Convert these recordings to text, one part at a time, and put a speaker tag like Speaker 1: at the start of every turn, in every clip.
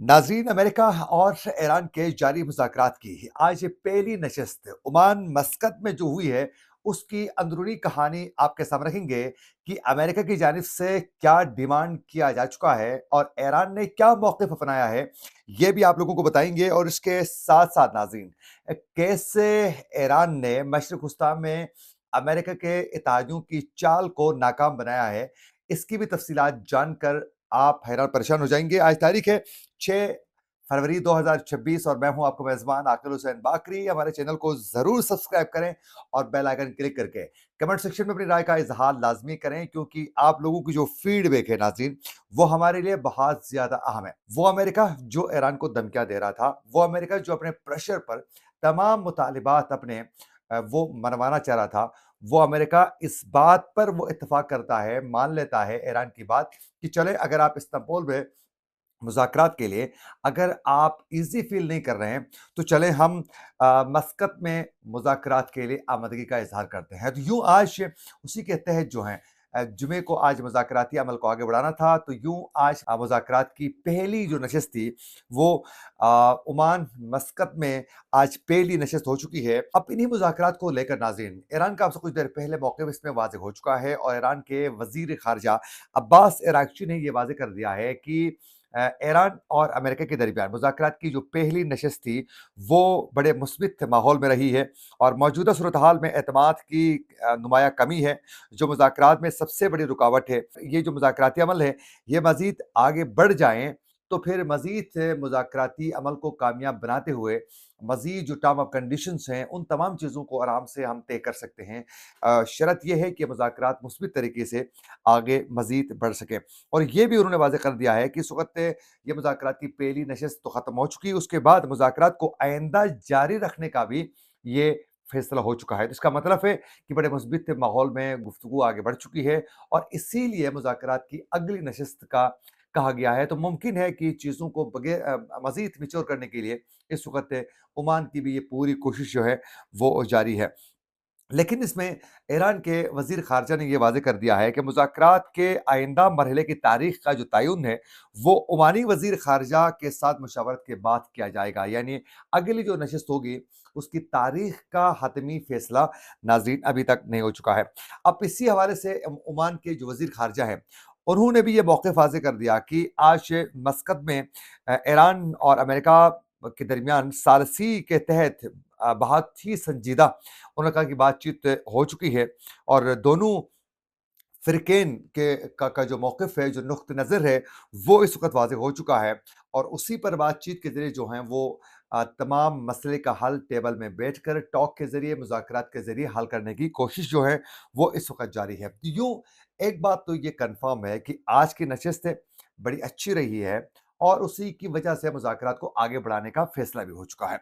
Speaker 1: नाज़रीन, अमेरिका और ईरान के जारी मुज़ाकरात की आज पहली नशिस्त ओमान मस्कत में जो हुई है, उसकी अंदरूनी कहानी आपके सामने रखेंगे कि अमेरिका की जानिब से क्या डिमांड किया जा चुका है और ईरान ने क्या मौक़िफ़ अपनाया है, ये भी आप लोगों को बताएँगे। और इसके साथ-साथ नाज़रीन, कैसे ईरान ने मशरिक़ वस्ता में अमेरिका के इत्तेहादियों की चाल को नाकाम बनाया है, इसकी भी तफ़सीलात जानकर आप हैरान परेशान हो जाएँगे। आज तारीख़ है 6 फरवरी 2026 और मैं हूं आपका मेज़बान आकिल हुसैन बाकरी। हमारे चैनल को ज़रूर सब्सक्राइब करें और बेल आइकन क्लिक करके कमेंट सेक्शन में अपनी राय का इज़हार लाज़मी करें, क्योंकि आप लोगों की जो फीडबैक है नाज़रीन, वो हमारे लिए बहुत ज़्यादा अहम है। वो अमेरिका जो ईरान को धमकियाँ दे रहा था, वो अमेरिका जो अपने प्रेशर पर तमाम मुतालिबात अपने वो मनवाना चाह रहा था, वो अमेरिका इस बात पर वो इत्तेफ़ाक करता है, मान लेता है ईरान की बात कि चलें, अगर आप इस्तांबुल में मुज़ाकरात के लिए अगर आप ईज़ी फ़ील नहीं कर रहे हैं, तो चलें हम मस्कत में मुज़ाकरात के लिए आमदगी का इज़हार करते हैं। तो यूँ आज उसी के तहत जो हैं जुमे को आज मुज़ाकराती अमल को आगे बढ़ाना था, तो यूँ आज मुज़ाकरात की पहली जो नशिस्त थी, वो ओमान मस्कत में आज पहली नशिस्त हो चुकी है। अब इन्हीं मुज़ाकरात को लेकर नाज़रीन, ईरान का आपसे कुछ देर पहले मौक़िफ़ इसमें वाज़ेह हो चुका है और ईरान के वज़ीर ख़ारिजा अब्बास अराग़ची ने ये वाज़ेह कर दिया है कि ईरान और अमेरिका के दरमियान मुज़ाकरात की जो पहली नशिस्त थी, वो बड़े मुस्बित माहौल में रही है और मौजूदा सूरत-हाल में एतमाद की नुमायाँ कमी है, जो मुज़ाकरात में सबसे बड़ी रुकावट है। ये जो मुज़ाकराती अमल है, ये मज़ीद आगे बढ़ जाएँ, तो फिर मज़ीद मुज़ाकराती अमल को कामयाब बनाते हुए, मज़ीद जो टर्म ऑफ कंडीशंस हैं, उन तमाम चीज़ों को आराम से हम तय कर सकते हैं। शर्त ये है कि मुज़ाकरात मुस्बित तरीके से आगे मज़ीद बढ़ सकें। और ये भी उन्होंने वाज़ेह कर दिया है कि इस वक़्त ये मुज़ाकरात की पहली नशिस्त तो ख़त्म हो चुकी है, उसके बाद मुज़ाकरात को आइंदा जारी रखने का भी ये फ़ैसला हो चुका है। तो इसका मतलब है कि बड़े मुस्बित माहौल में गुफ्तगू आगे बढ़ चुकी है और इसीलिए मुज़ाकरात की अगली नशिस्त का कहा गया है। तो मुमकिन है कि चीज़ों को मज़ीद मैच्योर करने के लिए इस वक़्त ओमान की भी ये पूरी कोशिश जो है, वो जारी है। लेकिन इसमें ईरान के वज़ीर ख़ारिजा ने ये वाज़ेह कर दिया है कि मुज़ाकरात के आइंदा मरहले की तारीख़ का जो तयन है, वो ओमानी वज़ीर ख़ारिजा के साथ मशावरत के बाद किया जाएगा। यानी अगली जो नशिस्त होगी, उसकी तारीख़ का हतमी फ़ैसला नाज़रीन अभी तक नहीं हो चुका है। अब इसी हवाले से ओमान के जो वज़ीर ख़ारिजा हैं, उन्होंने भी ये मौक़िफ़ वाज़ेह कर दिया कि आज मस्कत में ईरान और अमेरिका के दरमियान सालिसी के तहत बहुत ही संजीदा उन्होंने कहा कि बातचीत हो चुकी है और दोनों फ़िरक़ैन के का जो मौक़िफ़ है, जो नुक़्ते नज़र है, वो इस वक़्त वाज़ेह हो चुका है और उसी पर बातचीत के ज़रिए जो हैं वो तमाम मसले का हल टेबल में बैठकर टॉक के ज़रिए, मुज़ाकरात के ज़रिए हल करने की कोशिश जो है, वो इस वक़्त जारी है। यूँ एक बात तो ये कन्फ़र्म है कि आज की नशिस्त बड़ी अच्छी रही है और उसी की वजह से मुज़ाकरात को आगे बढ़ाने का फ़ैसला भी हो चुका है।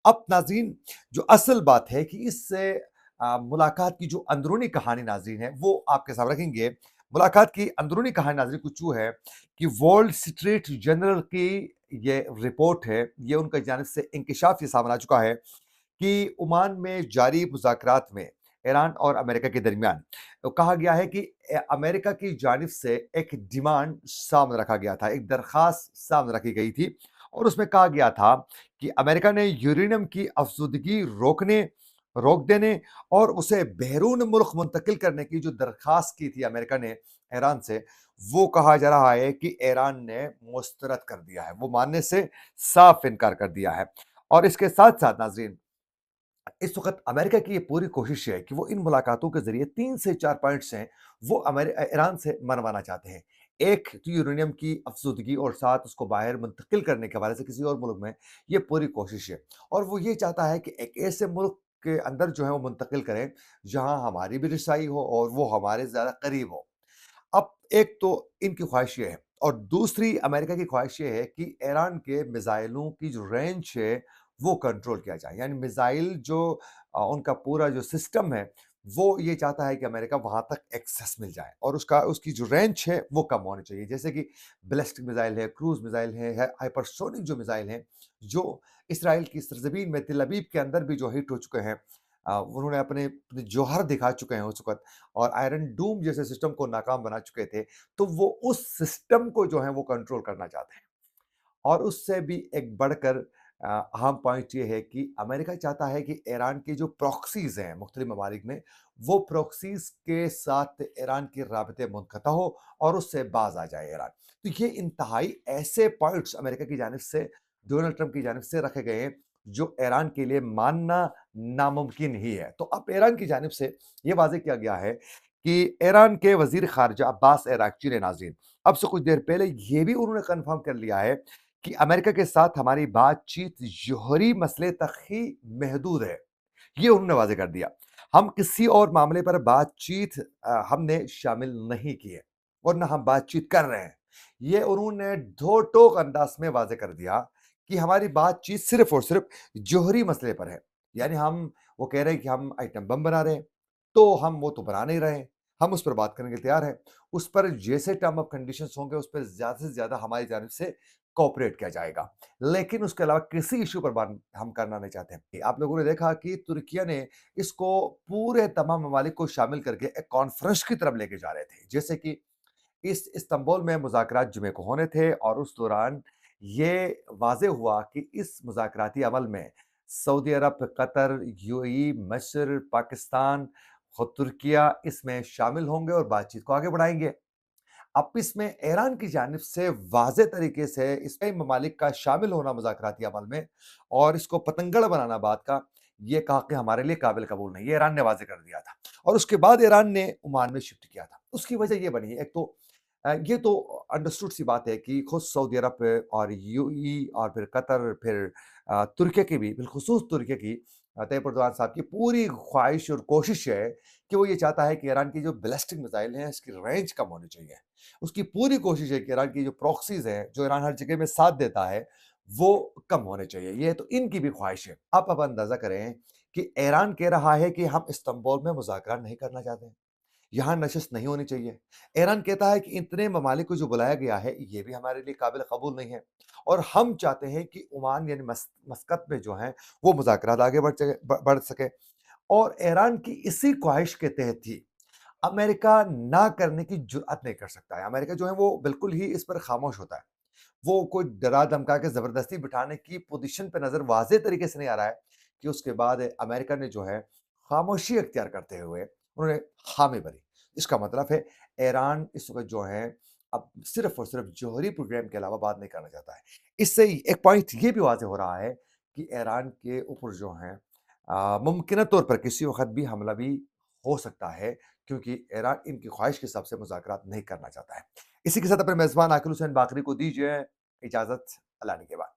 Speaker 1: अब नाज़रीन, जो असल बात है कि इससे मुलाकात की जो अंदरूनी कहानी नाज़रीन है, वो आपके सामने रखेंगे। मुलाकात की अंदरूनी कहानी नाज़रीन कुछ यूँ है कि वॉल स्ट्रीट जर्नल की ये रिपोर्ट है, ये उनकी जानिब से इंकशाफ ये सामने आ चुका है कि ओमान में जारी मुज़ाकरात में ईरान और अमेरिका के दरमियान तो कहा गया है कि अमेरिका की जानिब से एक डिमांड सामने रखा गया था, एक दरख़्वास्त सामने रखी गई थी और उसमें कहा गया था कि अमेरिका ने यूरेनियम की अफ़ज़ूदगी रोक देने और उसे बैरून मुल्क मुंतकिल करने की जो दरख़्वास्त की थी अमेरिका ने ईरान से, वो कहा जा रहा है कि ईरान ने मुस्तरद कर दिया है, वो मानने से साफ़ इनकार कर दिया है। और इसके साथ-साथ नाज़रीन, इस वक़्त अमेरिका की ये पूरी कोशिश है कि वो इन मुलाकातों के ज़रिए 3 से 4 पॉइंट्स हैं, वो ईरान से मनवाना चाहते हैं। एक तो यूरेनियम की अफ़ज़ूदगी और साथ उसको बाहर मुंतकिल करने के हवाले से किसी और मुल्क में, ये पूरी कोशिश है और वो ये चाहता है कि एक ऐसे मुल्क के अंदर जो है वो मुंतकिल करें, जहाँ हमारी भी रिसाई हो और वो हमारे ज़्यादा करीब हो। अब एक तो इनकी ख्वाहिश ये है और दूसरी अमेरिका की ख्वाहिश ये है कि ईरान के मिसाइलों की जो रेंज है, वो कंट्रोल किया जाए। यानी मिसाइल जो उनका पूरा जो सिस्टम है, वो ये चाहता है कि अमेरिका वहाँ तक एक्सेस मिल जाए और उसकी जो रेंज है, वो कम होनी चाहिए। जैसे कि बैलिस्टिक मिसाइल है, क्रूज़ मिसाइल है, हाइपरसोनिक जो मिसाइल हैं, जो इज़राइल की सरज़मीन में तिल अबीब के अंदर भी जो हिट हो चुके हैं। उन्होंने अपने अपने जौहर दिखा चुके हैं उस वक़्त और आयरन डूम जैसे सिस्टम को नाकाम बना चुके थे, तो वो उस सिस्टम को जो है वो कंट्रोल करना चाहते हैं। और उससे भी एक बढ़कर अहम पॉइंट ये है कि अमेरिका चाहता है कि ईरान के जो प्रॉक्सीज़ हैं मुख्तलिफ ममालिक में, वो प्रॉक्सीज़ के साथ ईरान के राब्ते मुनक़ता हो और उससे बाज़ आ जाए ईरान। तो ये इंतहाई ऐसे पॉइंट्स अमेरिका की जानिब से, डोनाल्ड ट्रंप की जानिब से रखे गए हैं, जो ईरान के लिए मानना नामुमकिन ही है। तो अब ईरान की जानिब से ये वाज़ेह किया गया है कि ईरान के वज़ीर ख़ारिजा अब्बास अराग़ची ने नाज़रीन, अब से कुछ देर पहले ये भी उन्होंने कन्फ़र्म कर लिया है कि अमेरिका के साथ हमारी बातचीत जौहरी मसले तक ही महदूद है। ये उन्होंने वाज़ेह कर दिया। हम किसी और मामले पर बातचीत हमने शामिल नहीं की है और ना हम बातचीत कर रहे हैं। ये उन्होंने धो-टोक अंदाज़ में वाज़ेह कर दिया कि हमारी बातचीत सिर्फ़ और सिर्फ़ जौहरी मसले पर है। यानी हम वो कह रहे हैं कि हम आइटम बम बना रहे हैं, तो हम वो तो बना नहीं रहे हैं। हम उस पर बात करने के लिए तैयार हैं। उस पर जैसे टर्म ऑफ कंडीशंस होंगे, उस पर ज़्यादा से ज़्यादा हमारी जानिब से कोऑपरेट किया जाएगा। लेकिन उसके अलावा किसी इश्यू पर बात हम करना नहीं चाहते हैं। आप लोगों ने देखा कि तुर्किया ने इसको पूरे तमाम ममालिक को शामिल करके एक कॉन्फ्रेंस की तरफ लेके जा रहे थे। जैसे कि इस इस्तांबुल में मुज़ाकरात जुमे को होने थे और उस दौरान ये वाज़ेह हुआ कि इस मुज़ाकराती अमल में सऊदी अरब, कतर, यूएई, मिस्र, पाकिस्तान, खुद तुर्किया इसमें शामिल होंगे और बातचीत को आगे बढ़ाएँगे। अब इसमें ईरान की जानिब से वाज़ेह तरीके से इस कई ममालिक का शामिल होना मुज़ाकराती अमल में और इसको पतंगड़ बनाना बात का, ये कहा कि हमारे लिए काबिल कबूल नहीं है, ईरान ने वाज़ेह कर दिया था। और उसके बाद ईरान ने ओमान में शिफ्ट किया था। उसकी वजह ये बनी, एक तो ये तो अंडरस्टूड सी बात है कि खुद सऊदी अरब और यूएई और फिर कतर, फिर तुर्की की भी, बिलख़ुसूस तुर्की की तैयब एर्दोग़ान साहब की पूरी ख़्वाहिश और कोशिश है कि वो ये चाहता है कि ईरान की जो बैलिस्टिक मिसाइल हैं, इसकी रेंज कम होनी चाहिए। उसकी पूरी कोशिश है कि ईरान की जो प्रॉक्सीज़ हैं, जो ईरान हर जगह में साथ देता है, वो कम होने चाहिए। ये तो इनकी भी ख़्वाहिश है। आप अंदाज़ा करें कि ईरान कह रहा है कि हम इस्तांबुल में मुज़ाकरा नहीं करना चाहते हैं। यहाँ नशिस्त नहीं होनी चाहिए। ईरान कहता है कि इतने ममालिक को जो बुलाया गया है, ये भी हमारे लिए काबिल कबूल नहीं है और हम चाहते हैं कि ओमान यानी मस्कत में जो हैं, वो मुज़ाकरात आगे बढ़ सके और ईरान की इसी ख्वाहिश के तहत ही अमेरिका ना करने की जुर्अत नहीं कर सकता है। अमेरिका जो है वो बिल्कुल ही इस पर खामोश होता है। वो कोई डरा-धमका के ज़बरदस्ती बिठाने की पोज़ीशन पे नज़र वाज़ेह तरीके से नहीं आ रहा है कि उसके बाद अमेरिका ने जो है खामोशी इख्तियार करते हुए उन्होंने हामी भरी। इसका मतलब है ईरान इस वक़्त जो है अब सिर्फ़ और सिर्फ़ जौहरी प्रोग्राम के अलावा बात नहीं करना चाहता है। इससे एक पॉइंट ये भी वाज़ेह हो रहा है कि ईरान के ऊपर जो है मुमकिना तौर पर किसी वक़्त भी हमला भी हो सकता है क्योंकि ईरान इनकी ख्वाहिश के हिसाब से मुज़ाकरात नहीं करना चाहता है। इसी के साथ अपने मेज़बान आकिल हुसैन बाकरी को दीजिए इजाज़त, अल्लाह ने के बाद।